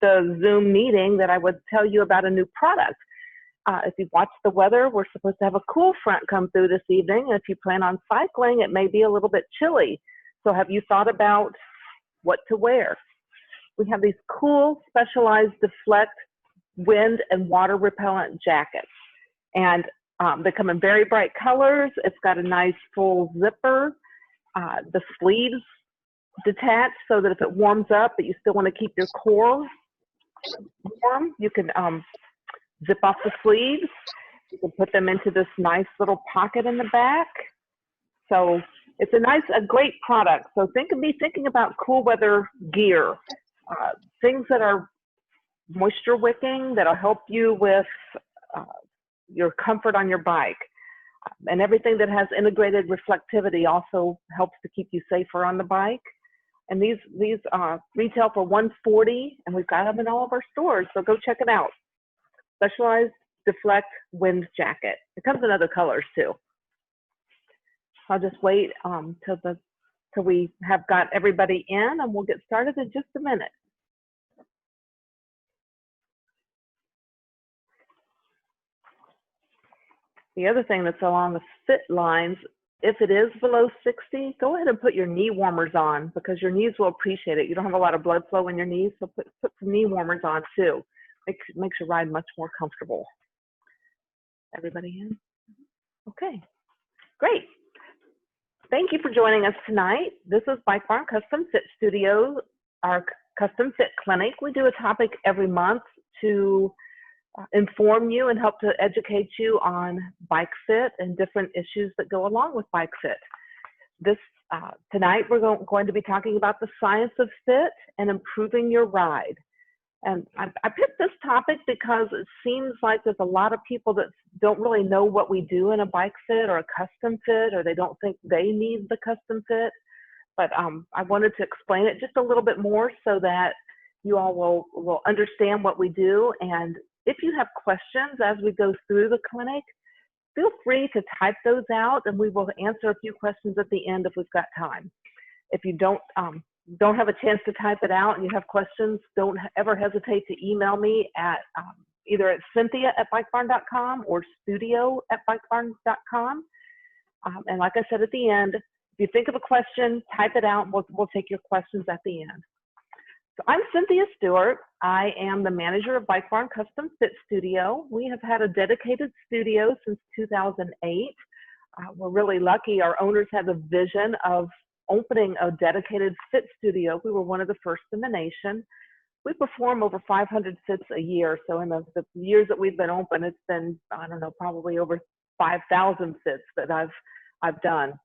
the Zoom meeting that I would tell you about a new product. If you've watched the weather, we're supposed to have a cool front come through this evening. And if you plan on cycling, it may be a little bit chilly. So have you thought about what to wear? We have these cool specialized deflect wind and water repellent jackets. And they come in very bright colors. It's got a nice full zipper. The sleeves detach so that if it warms up, but you still want to keep your core warm, you can zip off the sleeves. You can put them into this nice little pocket in the back. So it's a great product. So be thinking about cool weather gear, things that are moisture wicking, that'll help you with your comfort on your bike. And everything that has integrated reflectivity also helps to keep you safer on the bike. And these retail for $140, and we've got them in all of our stores, so go check it out. Specialized deflect wind jacket. It comes in other colors too. I'll just wait till we have got everybody in, and we'll get started in just a minute. The other thing that's along the fit lines, if it is below 60, go ahead and put your knee warmers on because your knees will appreciate it. You don't have a lot of blood flow in your knees, so put some knee warmers on too. Makes your ride much more comfortable. Everybody in? Okay, great. Thank you for joining us tonight. This is Bike Barn Custom Fit Studio, our custom fit clinic. We do a topic every month to inform you and help to educate you on bike fit and different issues that go along with bike fit. Tonight we're going to be talking about the science of fit and improving your ride. And I picked this topic because it seems like there's a lot of people that don't really know what we do in a bike fit or a custom fit, or they don't think they need the custom fit. But I wanted to explain it just a little bit more so that you all will understand what we do. And if you have questions as we go through the clinic, feel free to type those out and we will answer a few questions at the end if we've got time. If you don't have a chance to type it out and you have questions, don't ever hesitate to email me at either at cynthia@bikebarn.com or studio@bikebarn.com. And like I said at the end, if you think of a question, type it out. We'll take your questions at the end. So I'm Cynthia Stewart. I am the manager of Bike Barn Custom Fit Studio. We have had a dedicated studio since 2008. We're really lucky. Our owners have a vision of opening a dedicated fit studio. We were one of the first in the nation. We perform over 500 fits a year. So in the years that we've been open, it's been, I don't know, probably over 5,000 fits that I've done.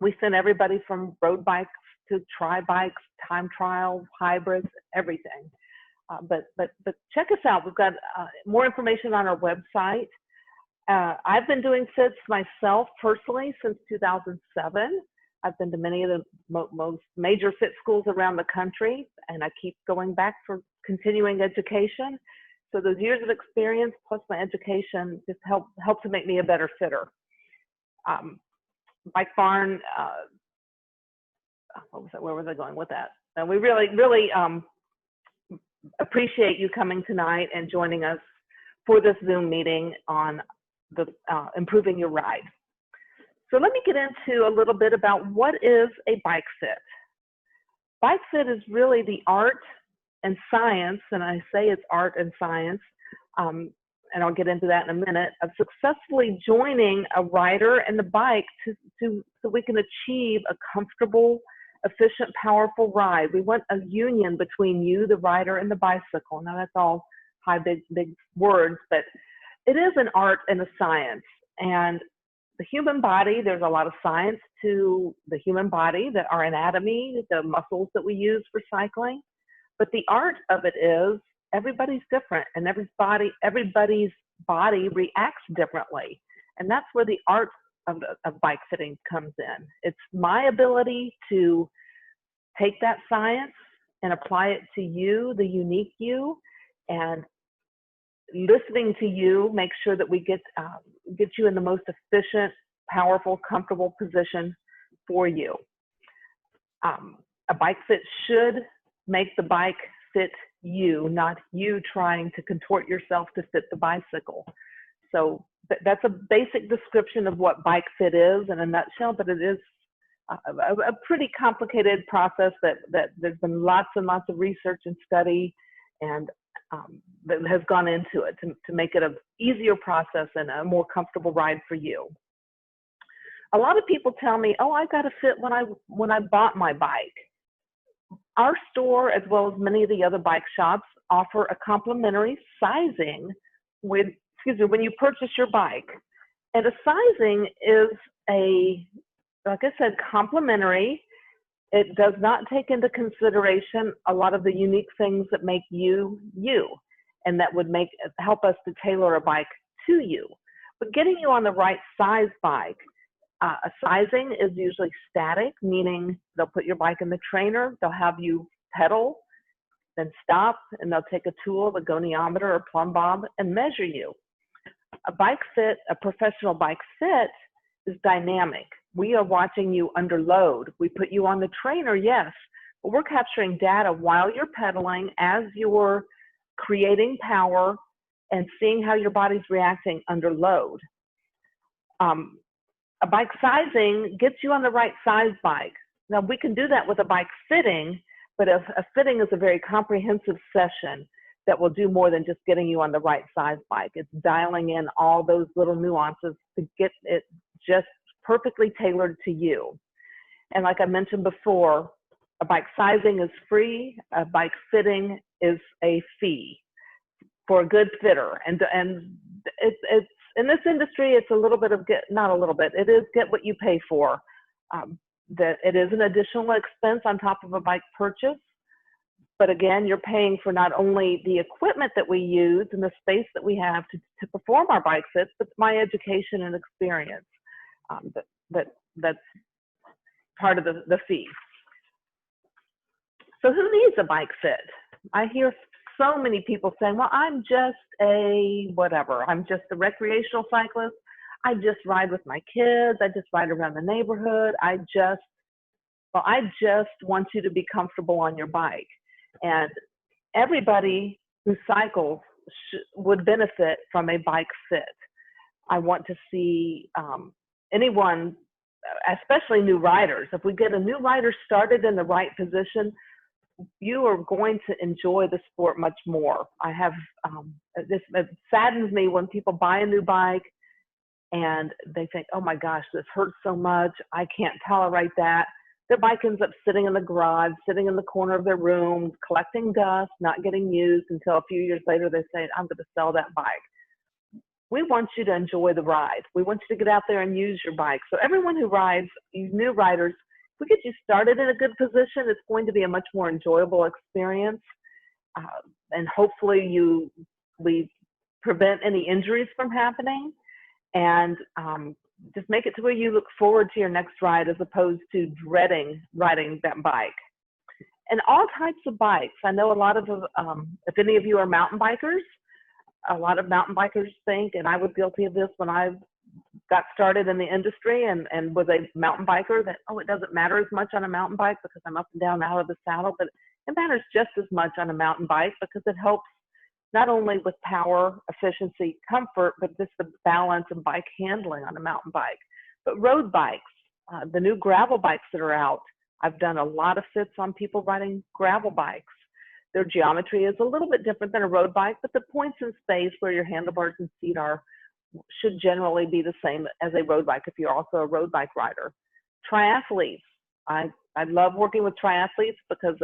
We send everybody from road bikes to tri bikes, time trials, hybrids, everything. But check us out. We've got more information on our website. I've been doing fits myself personally since 2007. I've been to many of the most major fit schools around the country, and I keep going back for continuing education. So those years of experience plus my education just help to make me a better fitter. Bike Barn, where was I going with that? And we really appreciate you coming tonight and joining us for this Zoom meeting on the improving your ride. So let me get into a little bit about what is a bike fit. Bike fit is really the art and science, and I say it's art and science, and I'll get into that in a minute, of successfully joining a rider and the bike so we can achieve a comfortable, efficient, powerful ride. We want a union between you, the rider, and the bicycle. Now that's all high, big words, but it is an art and a science. And the human body, there's a lot of science to the human body, that our anatomy, the muscles that we use for cycling. But the art of it is everybody's different, and everybody's body reacts differently. And that's where the art of bike fitting comes in. It's my ability to take that science and apply it to you, the unique you, and listening to you, make sure that we get you in the most efficient, powerful, comfortable position for you. A bike fit should make the bike fit you, not you trying to contort yourself to fit the bicycle. So that's a basic description of what bike fit is in a nutshell, but it is a pretty complicated process that there's been lots and lots of research and study and that has gone into it to make it an easier process and a more comfortable ride for you. A lot of people tell me, oh, I got a fit when I bought my bike. Our store, as well as many of the other bike shops, offer a complimentary sizing when you purchase your bike. And a sizing is like I said, complimentary. It does not take into consideration a lot of the unique things that make you, you, and that would help us to tailor a bike to you. But getting you on the right size bike, a sizing is usually static, meaning they'll put your bike in the trainer, they'll have you pedal, then stop, and they'll take a tool, a goniometer or plumb bob, and measure you. A bike fit, a professional bike fit, is dynamic. We are watching you under load. We put you on the trainer, yes, but we're capturing data while you're pedaling as you're creating power and seeing how your body's reacting under load. A bike sizing gets you on the right size bike. Now, we can do that with a bike fitting, but a fitting is a very comprehensive session that will do more than just getting you on the right size bike. It's dialing in all those little nuances to get it just perfectly tailored to you. And like I mentioned before, a bike sizing is free, a bike fitting is a fee for a good fitter. And it's in this industry, it's a little bit of not a little bit, it is get what you pay for. That it is an additional expense on top of a bike purchase. But again, you're paying for not only the equipment that we use and the space that we have to perform our bike fits, but my education and experience. That's part of the fee. So who needs a bike fit? I hear so many people saying, well, I'm just a whatever. I'm just a recreational cyclist. I just ride with my kids. I just ride around the neighborhood. I just want you to be comfortable on your bike. And everybody who cycles would benefit from a bike fit. I want to see anyone, especially new riders, if we get a new rider started in the right position, you are going to enjoy the sport much more. It saddens me when people buy a new bike and they think, oh my gosh, this hurts so much, I can't tolerate that. Their bike ends up sitting in the garage, sitting in the corner of their room, collecting dust, not getting used until a few years later they say, I'm going to sell that bike. We want you to enjoy the ride. We want you to get out there and use your bike. So everyone who rides, you new riders, if we get you started in a good position, it's going to be a much more enjoyable experience. And hopefully we prevent any injuries from happening and just make it to where you look forward to your next ride as opposed to dreading riding that bike. And all types of bikes. I know a lot of, if any of you are mountain bikers, a lot of mountain bikers think, and I was guilty of this when I got started in the industry and was a mountain biker, that, oh, it doesn't matter as much on a mountain bike because I'm up and down out of the saddle, but it matters just as much on a mountain bike because it helps not only with power, efficiency, comfort, but just the balance and bike handling on a mountain bike. But road bikes, the new gravel bikes that are out, I've done a lot of fits on people riding gravel bikes. Their geometry is a little bit different than a road bike, but the points in space where your handlebars and seat are should generally be the same as a road bike if you're also a road bike rider. Triathletes, I love working with triathletes because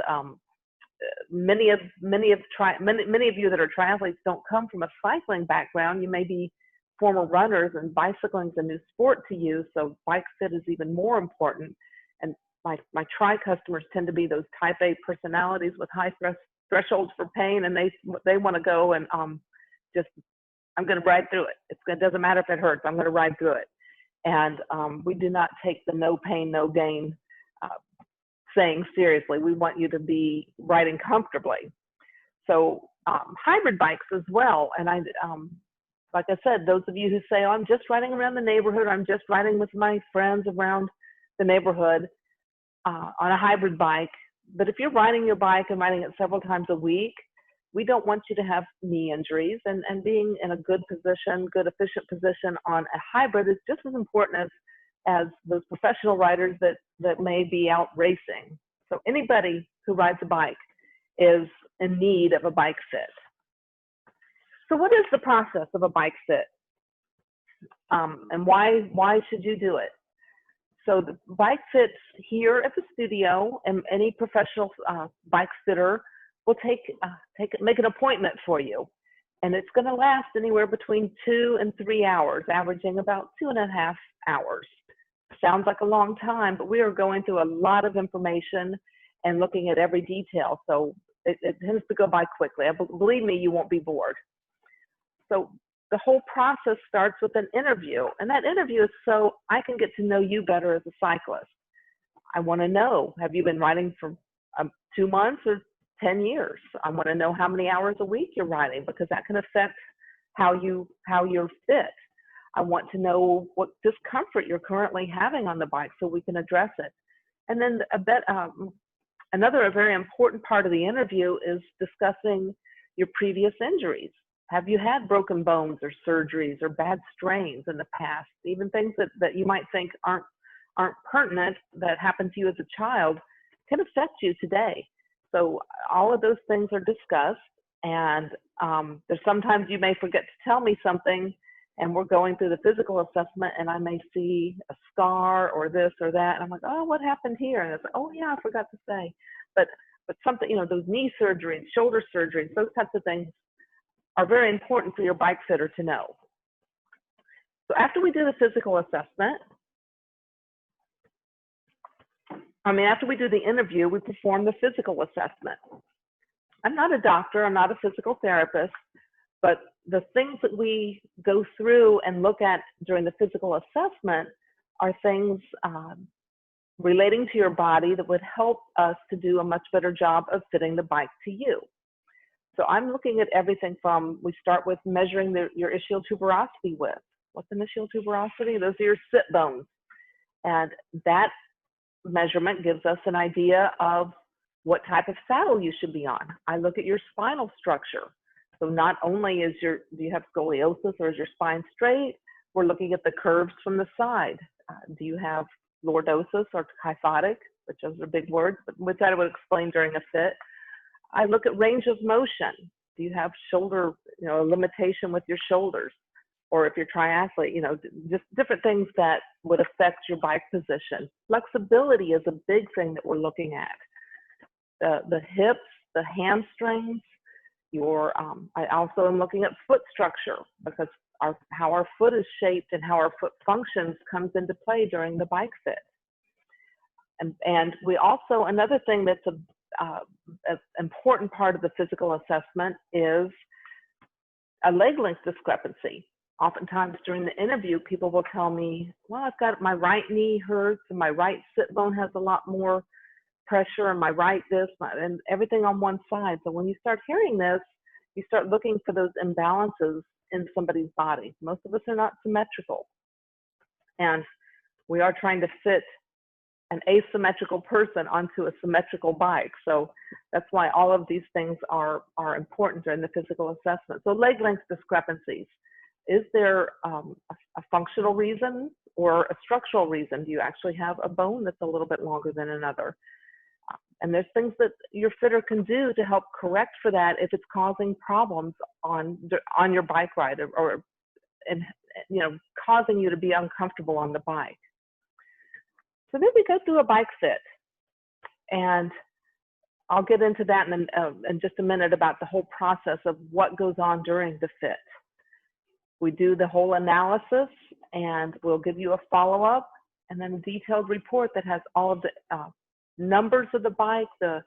many of you that are triathletes don't come from a cycling background. You may be former runners, and bicycling is a new sport to you, so bike fit is even more important. And my tri customers tend to be those type A personalities with high thresholds for pain, and they want to go and I'm going to ride through it. It doesn't matter if it hurts. I'm going to ride through it. And we do not take the no pain, no gain saying seriously. We want you to be riding comfortably. So hybrid bikes as well. And like I said, those of you who say, oh, I'm just riding around the neighborhood, I'm just riding with my friends around the neighborhood on a hybrid bike. But if you're riding your bike and riding it several times a week, We don't want you to have knee injuries, and being in a good position, good efficient position on a hybrid is just as important as those professional riders that may be out racing. So anybody who rides a bike is in need of a bike fit. So what is the process of a bike fit? And why should you do it? So the bike fits here at the studio, and any professional bike fitter will make an appointment for you. And it's going to last anywhere between 2 and 3 hours, averaging about 2.5 hours. Sounds like a long time, but we are going through a lot of information and looking at every detail. So it tends to go by quickly. Believe me, you won't be bored. So the whole process starts with an interview, and that interview is so I can get to know you better as a cyclist. I want to know, have you been riding for 2 months or 10 years? I want to know how many hours a week you're riding, because that can affect how you're fit. I want to know what discomfort you're currently having on the bike so we can address it. And then another very important part of the interview is discussing your previous injuries. Have you had broken bones or surgeries or bad strains in the past? Even things that you might think aren't pertinent that happened to you as a child can affect you today. So all of those things are discussed, and there's sometimes you may forget to tell me something, and we're going through the physical assessment, and I may see a scar or this or that, and I'm like, oh, what happened here? And it's like, oh yeah, I forgot to say. But something, those knee surgeries, shoulder surgeries, those types of things are very important for your bike fitter to know. So after we do the physical assessment, after we do the interview, we perform the physical assessment. I'm not a doctor, I'm not a physical therapist, but the things that we go through and look at during the physical assessment are things relating to your body that would help us to do a much better job of fitting the bike to you. So I'm looking at everything from, we start with measuring your ischial tuberosity width. What's an ischial tuberosity? Those are your sit bones. And that measurement gives us an idea of what type of saddle you should be on. I look at your spinal structure. So not only do you have scoliosis or is your spine straight, we're looking at the curves from the side. Do you have lordosis or kyphotic, which those are big words, but which I would explain during a fit. I look at range of motion. Do you have shoulder, a limitation with your shoulders? Or if you're triathlete, just different things that would affect your bike position. Flexibility is a big thing that we're looking at. The hips, the hamstrings, I also am looking at foot structure, because how our foot is shaped and how our foot functions comes into play during the bike fit. And we also, another thing that's an important part of the physical assessment is a leg length discrepancy. Oftentimes during the interview, people will tell me, well, I've got my right knee hurts and my right sit bone has a lot more pressure and my right this and everything on one side. So when you start hearing this, you start looking for those imbalances in somebody's body. Most of us are not symmetrical. And we are trying to fit an asymmetrical person onto a symmetrical bike. So that's why all of these things are important during the physical assessment. So leg length discrepancies. Is there a functional reason or a structural reason? Do you actually have a bone that's a little bit longer than another? And there's things that your fitter can do to help correct for that if it's causing problems on your bike ride or causing you to be uncomfortable on the bike. So then we go through a bike fit, and I'll get into that in just a minute about the whole process of what goes on during the fit. We do the whole analysis, and we'll give you a follow-up and then a detailed report that has all of the numbers of the bike, the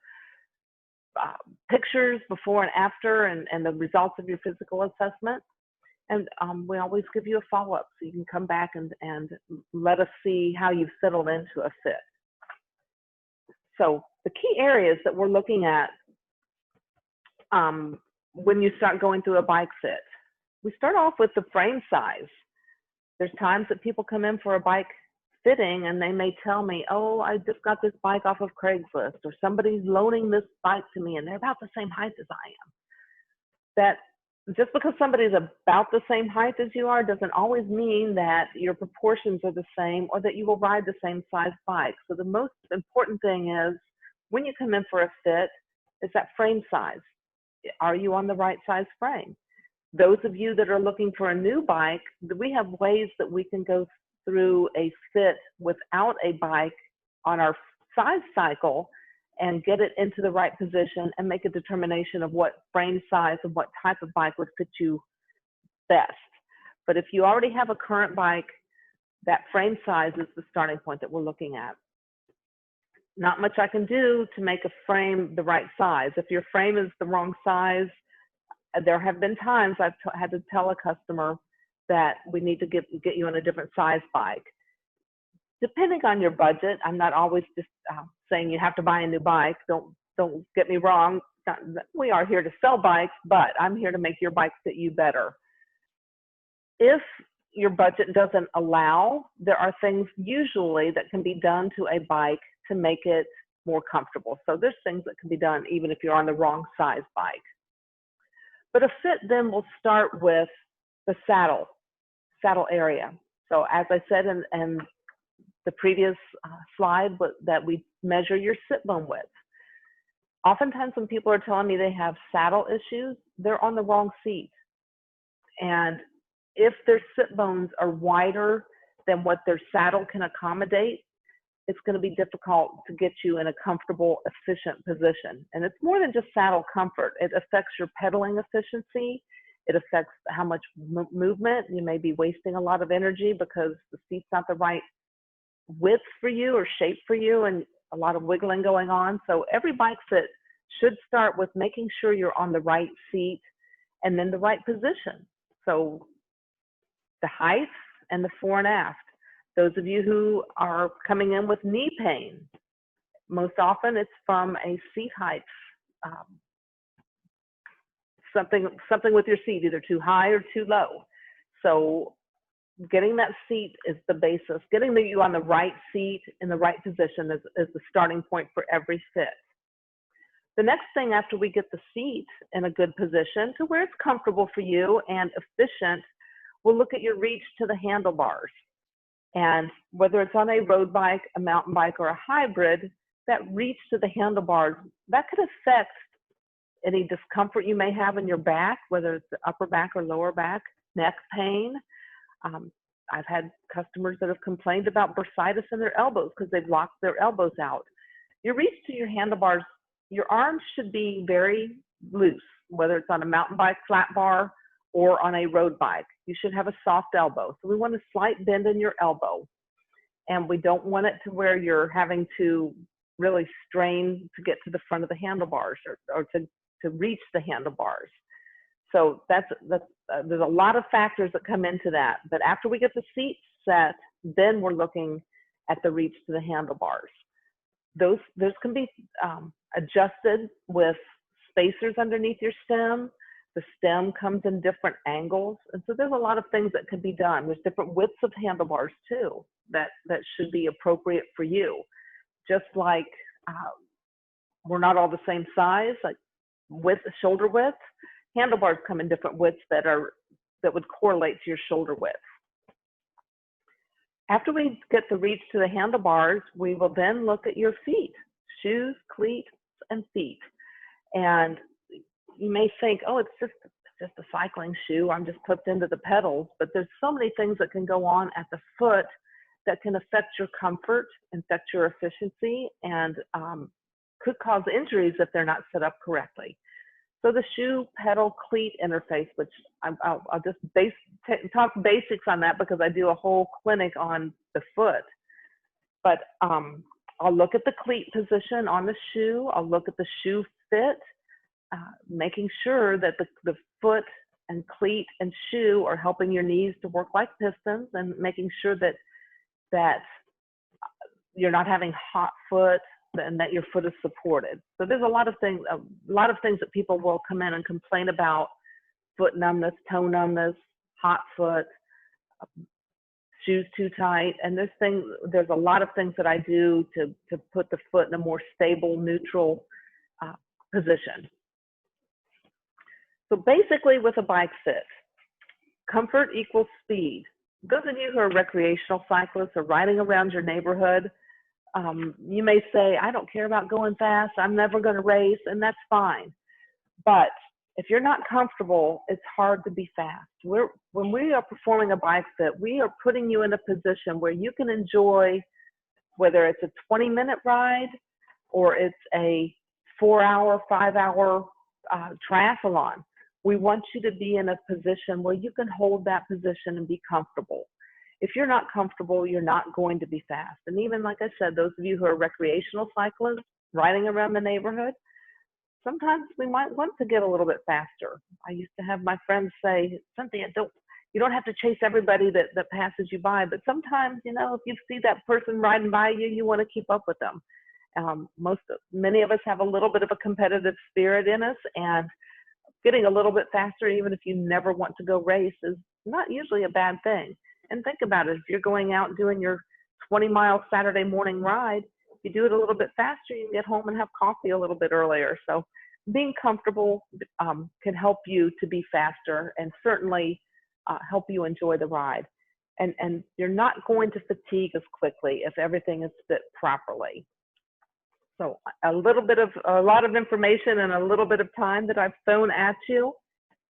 pictures before and after, and the results of your physical assessment. And we always give you a follow-up so you can come back and let us see how you've settled into a fit. So the key areas that we're looking at when you start going through a bike fit, we start off with the frame size. There's times that people come in for a bike fitting and they may tell me, oh, I just got this bike off of Craigslist, or somebody's loaning this bike to me and they're about the same height as I am. that just because somebody's about the same height as you are doesn't always mean that your proportions are the same or that you will ride the same size bike. So the most important thing is when you come in for a fit is that frame size. Are you on the right size frame? Those of you that are looking for a new bike, we have ways that we can go through a fit without a bike on our size cycle and get it into the right position and make a determination of what frame size and what type of bike would fit you best. But if you already have a current bike, that frame size is the starting point that we're looking at. Not much I can do to make a frame the right size. If your frame is the wrong size, there have been times I've had to tell a customer that we need to get you on a different size bike. Depending on your budget, I'm not always just saying you have to buy a new bike. Don't get me wrong. We are here to sell bikes, but I'm here to make your bike fit you better. If your budget doesn't allow, there are things usually that can be done to a bike to make it more comfortable. So there's things that can be done even if you're on the wrong size bike. But a fit then will start with the saddle area. So as I said in the previous slide, that we measure your sit bone width. Oftentimes when people are telling me they have saddle issues, they're on the wrong seat. And if their sit bones are wider than what their saddle can accommodate, it's going to be difficult to get you in a comfortable, efficient position. And it's more than just saddle comfort. It affects your pedaling efficiency. It affects how much movement. You may be wasting a lot of energy because the seat's not the right width for you or shape for you, and a lot of wiggling going on. So every bike fit should start with making sure you're on the right seat and then the right position. So the height and the fore and aft. Those of you who are coming in with knee pain, most often it's from a seat height, something with your seat, either too high or too low. So getting that seat is the basis. Getting you on the right seat in the right position is the starting point for every fit. The next thing after we get the seat in a good position to where it's comfortable for you and efficient, we'll look at your reach to the handlebars. And whether it's on a road bike, a mountain bike, or a hybrid, that reach to the handlebars, that could affect any discomfort you may have in your back, whether it's the upper back or lower back, neck pain. I've had customers that have complained about bursitis in their elbows because they've locked their elbows out. Your reach to your handlebars, your arms should be very loose, whether it's on a mountain bike flat bar or on a road bike. You should have a soft elbow. So we want a slight bend in your elbow. And we don't want it to where you're having to really strain to get to the front of the handlebars or to reach the handlebars. So there's a lot of factors that come into that. But after we get the seat set, then we're looking at the reach to the handlebars. Those can be adjusted with spacers underneath your stem. The stem comes in different angles. And so there's a lot of things that can be done. There's different widths of handlebars too that should be appropriate for you. Just like we're not all the same size, like shoulder width, handlebars come in different widths that would correlate to your shoulder width. After we get the reach to the handlebars, we will then look at your feet, shoes, cleats, and feet. And you may think, oh, it's just a cycling shoe. I'm just clipped into the pedals. But there's so many things that can go on at the foot that can affect your comfort, affect your efficiency, and could cause injuries if they're not set up correctly. So the shoe pedal cleat interface, which I'll just talk basics on that because I do a whole clinic on the foot. But I'll look at the cleat position on the shoe. I'll look at the shoe fit, making sure that the foot and cleat and shoe are helping your knees to work like pistons, and making sure that you're not having hot foot and that your foot is supported. So there's a lot of things that people will come in and complain about: foot numbness, toe numbness, hot foot, shoes too tight. And there's a lot of things that I do to put the foot in a more stable, neutral position. So basically with a bike fit, comfort equals speed. Those of you who are recreational cyclists or riding around your neighborhood, you may say, I don't care about going fast, I'm never going to race, and that's fine. But if you're not comfortable, it's hard to be fast. When we are performing a bike fit, we are putting you in a position where you can enjoy, whether it's a 20-minute ride or it's a 4-hour, 5-hour triathlon. We want you to be in a position where you can hold that position and be comfortable. If you're not comfortable, you're not going to be fast. And even like I said, those of you who are recreational cyclists riding around the neighborhood, sometimes we might want to get a little bit faster. I used to have my friends say, Cynthia, you don't have to chase everybody that passes you by, but sometimes, you know, if you see that person riding by you, you want to keep up with them. Many of us have a little bit of a competitive spirit in us, and getting a little bit faster, even if you never want to go race, is not usually a bad thing. And think about it, if you're going out and doing your 20-mile Saturday morning ride, if you do it a little bit faster, you can get home and have coffee a little bit earlier. So being comfortable can help you to be faster and certainly help you enjoy the ride. And you're not going to fatigue as quickly if everything is fit properly. So a lot of information and a little bit of time that I've thrown at you.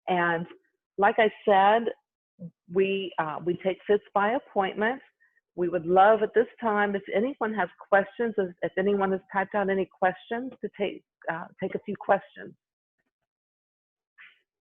And like I said, we take fits by appointment. We would love at this time, if anyone has questions, if anyone has typed out any questions, to take a few questions.